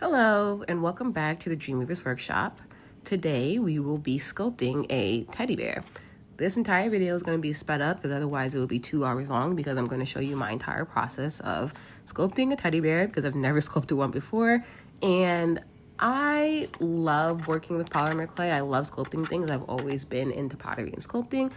Hello and welcome back to the Dreamweaver's workshop. Today we will be sculpting a teddy bear. This entire video is going to be sped up because otherwise it will be 2 hours long because I'm going to show you my entire process of sculpting a teddy bear because I've never sculpted one before. And I love working with polymer clay. I love sculpting things. I've always been into pottery and sculpting.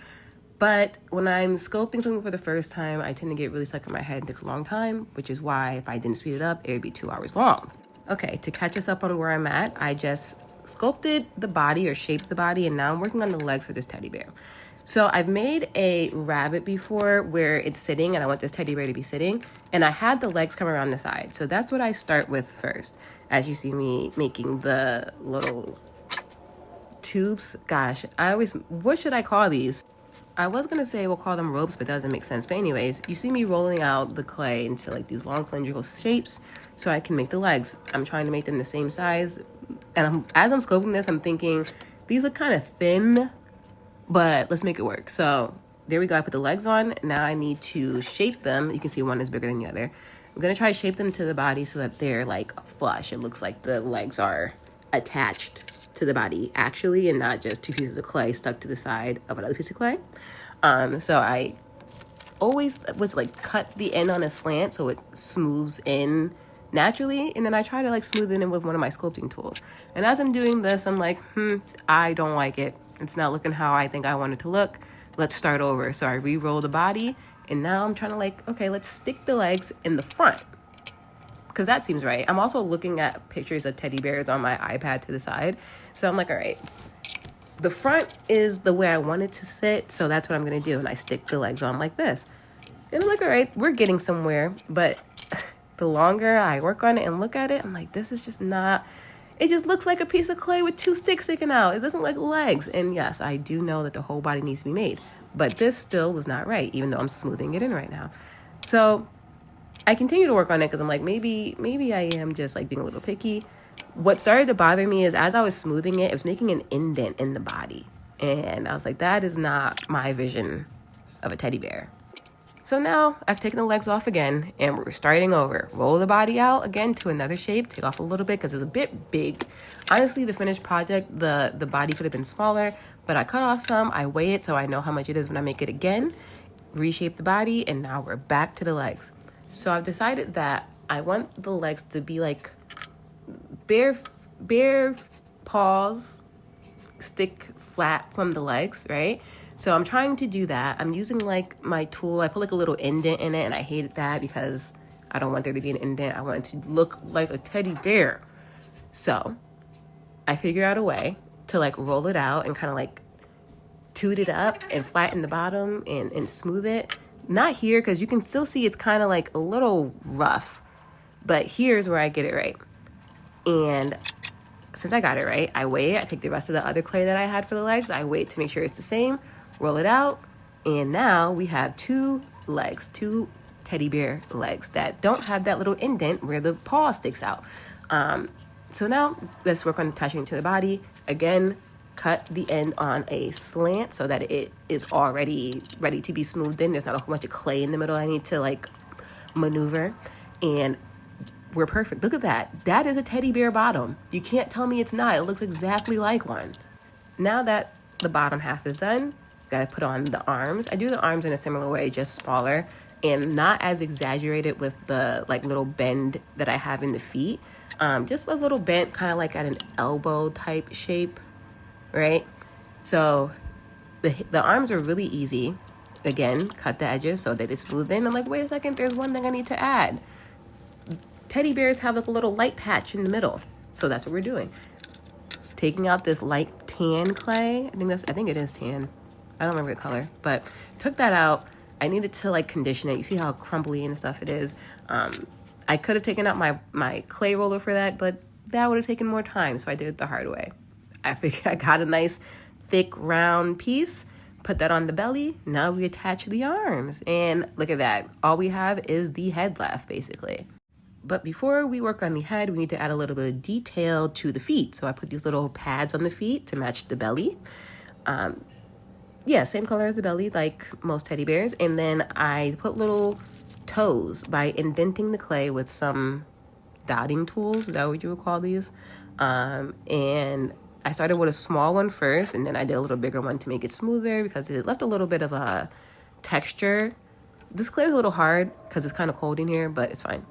But when I'm sculpting something for the first time, I tend to get really stuck in my head. It takes a long time, which is why if I didn't speed it up, it would be 2 hours long. Okay, to catch us up on where I'm at, I just sculpted the body or shaped the body, and now I'm working on the legs for this teddy bear. So I've made a rabbit before where it's sitting, and I want this teddy bear to be sitting, and I had the legs come around the side. So that's what I start with first, as you see me making the little tubes. Gosh, what should I call these? I was going to say we'll call them ropes, but that doesn't make sense. But anyways, you see me rolling out the clay into like these long cylindrical shapes so I can make the legs. I'm trying to make them the same size. And as I'm scoping this, I'm thinking these look kind of thin, but let's make it work. So there we go. I put the legs on. Now I need to shape them. You can see one is bigger than the other. I'm going to try to shape them to the body so that they're like flush. It looks like the legs are attached to the body actually, and not just 2 pieces of clay stuck to the side of another piece of clay. So I always was like cut the end on a slant so it smooths in naturally, and then I try to like smooth it in with one of my sculpting tools. And as I'm doing this, I'm like, I don't like it. It's not looking how I think I want it to look. Let's start over. So I re-roll the body, and now I'm trying to like, okay, let's stick the legs in the front, because that seems right. I'm also looking at pictures of teddy bears on my iPad to the side. So I'm like, all right, the front is the way I want it to sit. So that's what I'm going to do. And I stick the legs on like this. And I'm like, all right, we're getting somewhere. But the longer I work on it and look at it, I'm like, this is just not, it just looks like a piece of clay with 2 sticks sticking out. It doesn't look like legs. And yes, I do know that the whole body needs to be made. But this still was not right, even though I'm smoothing it in right now. So I continue to work on it because I'm like, maybe I am just like being a little picky. What started to bother me is as I was smoothing it, it was making an indent in the body. And I was like, that is not my vision of a teddy bear. So now I've taken the legs off again and we're starting over. Roll the body out again to another shape, take off a little bit because it's a bit big. Honestly, the finished project, the body could have been smaller, but I cut off some, I weigh it so I know how much it is when I make it again, reshape the body, and now we're back to the legs. So I've decided that I want the legs to be like bare paws stick flat from the legs, right? So I'm trying to do that. I'm using like my tool. I put like a little indent in it, and I hated that because I don't want there to be an indent. I want it to look like a teddy bear. So I figure out a way to like roll it out and kind of like toot it up and flatten the bottom and smooth it. Not here, because you can still see it's kind of like a little rough, but here's where I get it right. And since I got it right, I weigh it. I take the rest of the other clay that I had for the legs. I weigh it to make sure it's the same, roll it out, and now we have 2 legs, 2 teddy bear legs that don't have that little indent where the paw sticks out. So now let's work on attaching it to the body. Again, cut the end on a slant so that it is already ready to be smoothed in. There's not a whole bunch of clay in the middle I need to like maneuver. And we're perfect. Look at that. That is a teddy bear bottom. You can't tell me it's not. It looks exactly like one. Now that the bottom half is done, got to put on the arms. I do the arms in a similar way, just smaller and not as exaggerated with the like little bend that I have in the feet. Just a little bent, kind of like at an elbow type shape, right? So the arms are really easy. Again, cut the edges so that it's smooth in. I'm like, wait a second, there's one thing I need to add. Teddy bears have like a little light patch in the middle. So that's what we're doing. Taking out this light tan clay. I think it is tan. I don't remember the color, but took that out. I needed to like condition it. You see how crumbly and stuff it is. I could have taken out my clay roller for that, but that would have taken more time. So I did it the hard way. I figured I got a nice thick round piece, put that on the belly. Now we attach the arms, and look at that. All we have is the head left basically. But before we work on the head, we need to add a little bit of detail to the feet. So I put these little pads on the feet to match the belly. Same color as the belly, like most teddy bears. And then I put little toes by indenting the clay with some dotting tools. Is that what you would call these? And I started with a small one first, and then I did a little bigger one to make it smoother because it left a little bit of a texture. This clay is a little hard because it's kind of cold in here, but it's fine.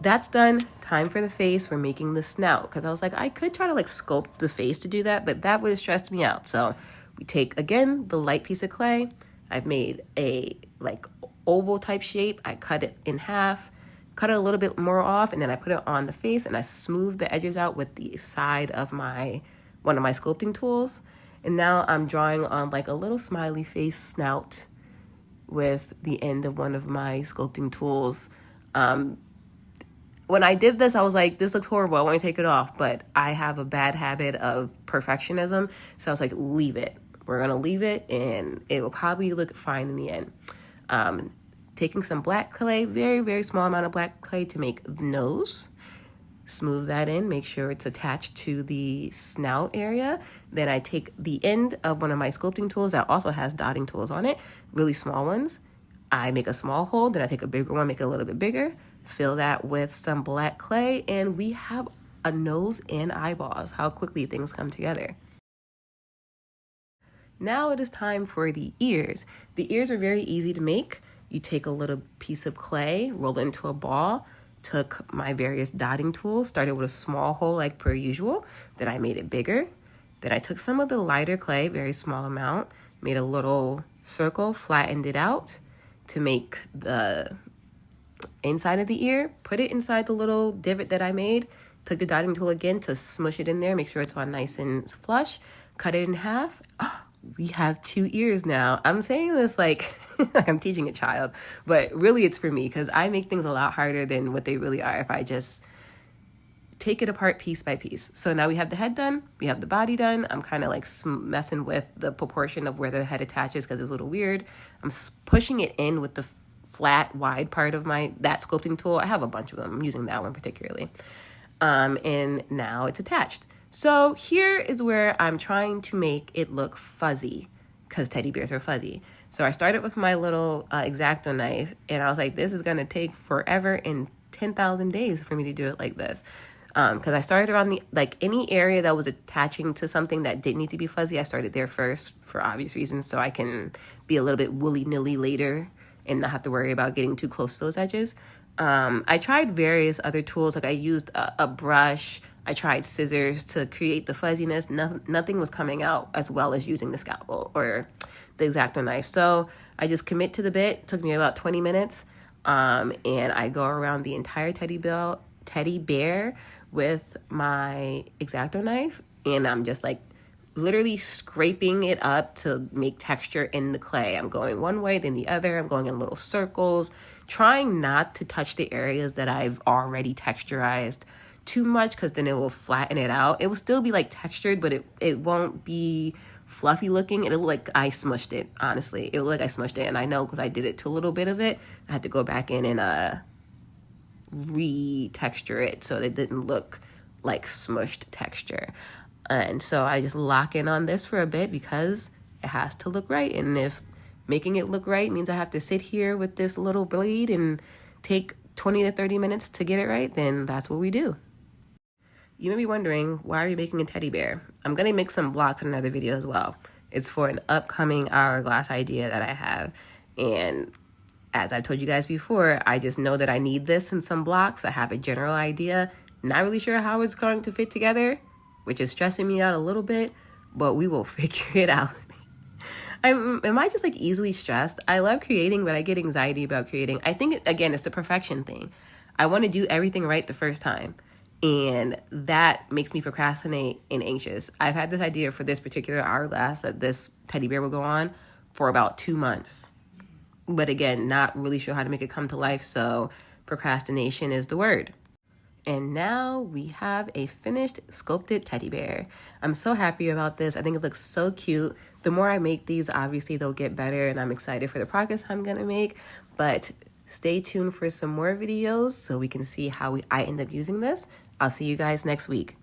That's done. Time for the face. We're making the snout, because I was like, I could try to like sculpt the face to do that, but that would have stressed me out. So we take, again, the light piece of clay. I've made a like oval type shape. I cut it in half, cut it a little bit more off, and then I put it on the face, and I smooth the edges out with the side of one of my sculpting tools. And now I'm drawing on like a little smiley face snout with the end of one of my sculpting tools. When I did this, I was like, this looks horrible, I want to take it off. But I have a bad habit of perfectionism. So I was like, leave it. We're going to leave it, and it will probably look fine in the end. Taking some black clay, very, very small amount of black clay to make the nose. Smooth that in, make sure it's attached to the snout area. Then I take the end of one of my sculpting tools that also has dotting tools on it, really small ones. I make a small hole, then I take a bigger one, make it a little bit bigger, fill that with some black clay, and we have a nose and eyeballs. How quickly things come together. Now it is time for the ears. The ears are very easy to make. You take a little piece of clay, roll it into a ball, took my various dotting tools, started with a small hole like per usual, then I made it bigger. Then I took some of the lighter clay, very small amount, made a little circle, flattened it out to make the inside of the ear, put it inside the little divot that I made, took the dotting tool again to smush it in there, make sure it's all nice and flush, cut it in half. We have 2 ears now. I'm saying this like I'm teaching a child, but really it's for me because I make things a lot harder than what they really are if I just take it apart piece by piece. So now we have the head done, we have the body done. I'm kind of like messing with the proportion of where the head attaches because it was a little weird. I'm pushing it in with the flat, wide part of that sculpting tool. I have a bunch of them. I'm using that one particularly. And now it's attached. So here is where I'm trying to make it look fuzzy because teddy bears are fuzzy. So I started with my little X-Acto knife, and I was like, this is going to take forever and 10,000 days for me to do it like this. Because I started around any area that was attaching to something that didn't need to be fuzzy, I started there first for obvious reasons, so I can be a little bit willy-nilly later and not have to worry about getting too close to those edges. I tried various other tools, like I used a brush, I tried scissors to create the fuzziness. Nothing was coming out as well as using the scalpel or the X-Acto knife. So I just commit to the bit. It took me about 20 minutes. And I go around the entire teddy bear with my X-Acto knife. And I'm just like literally scraping it up to make texture in the clay. I'm going one way, then the other. I'm going in little circles, trying not to touch the areas that I've already texturized too much because then it will flatten it out. It will still be like textured, but it won't be fluffy looking. It'll look like I smushed it, honestly. It will look like I smushed it, and I know because I did it to a little bit of it. I had to go back in and re-texture it so it didn't look like smushed texture. And so I just lock in on this for a bit because it has to look right. And if making it look right means I have to sit here with this little blade and take 20 to 30 minutes to get it right, then that's what we do. You may be wondering, why are you making a teddy bear? I'm going to make some blocks in another video as well. It's for an upcoming hourglass idea that I have. And as I've told you guys before, I just know that I need this in some blocks. I have a general idea. Not really sure how it's going to fit together, which is stressing me out a little bit, but we will figure it out. Am I just like easily stressed? I love creating, but I get anxiety about creating. I think, again, it's the perfection thing. I want to do everything right the first time. And that makes me procrastinate and anxious. I've had this idea for this particular hourglass that this teddy bear will go on for about 2 months. But again, not really sure how to make it come to life. So procrastination is the word. And now we have a finished sculpted teddy bear. I'm so happy about this. I think it looks so cute. The more I make these, obviously they'll get better, and I'm excited for the progress I'm gonna make. But stay tuned for some more videos so we can see how I end up using this. I'll see you guys next week.